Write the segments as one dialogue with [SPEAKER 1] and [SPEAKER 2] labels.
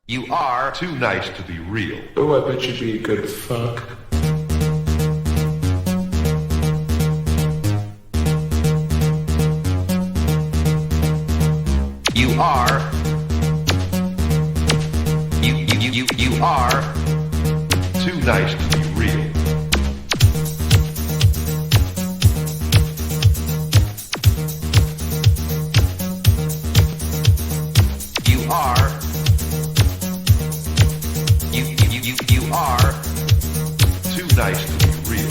[SPEAKER 1] You are too nice to be real.
[SPEAKER 2] Oh, I bet you'd be a good fuck.
[SPEAKER 1] You are. You are too nice to be real. You are. You are too nice to be real.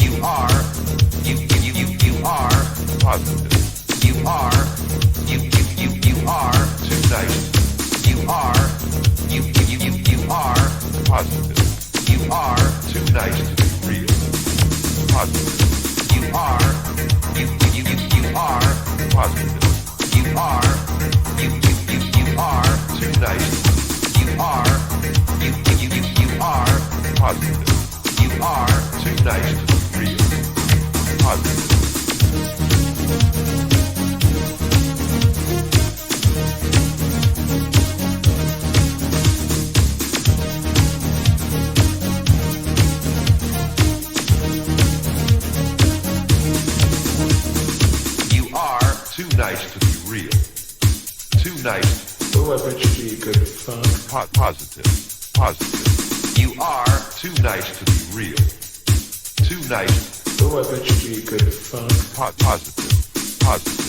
[SPEAKER 1] You are. You are positive. You are. You are too nice. You are. You are positive. You are too nice to be real. Positive. You are. You are positive. You are. You are too nice. You are. You are positive. You are too nice to be real. Positive. Too nice to be real. Too nice.
[SPEAKER 2] Oh, I bet you'd be a good fuck.
[SPEAKER 1] Positive. Positive. You are too nice to be real. Too nice.
[SPEAKER 2] Oh, I bet you'd be a good fuck.
[SPEAKER 1] Positive. Positive.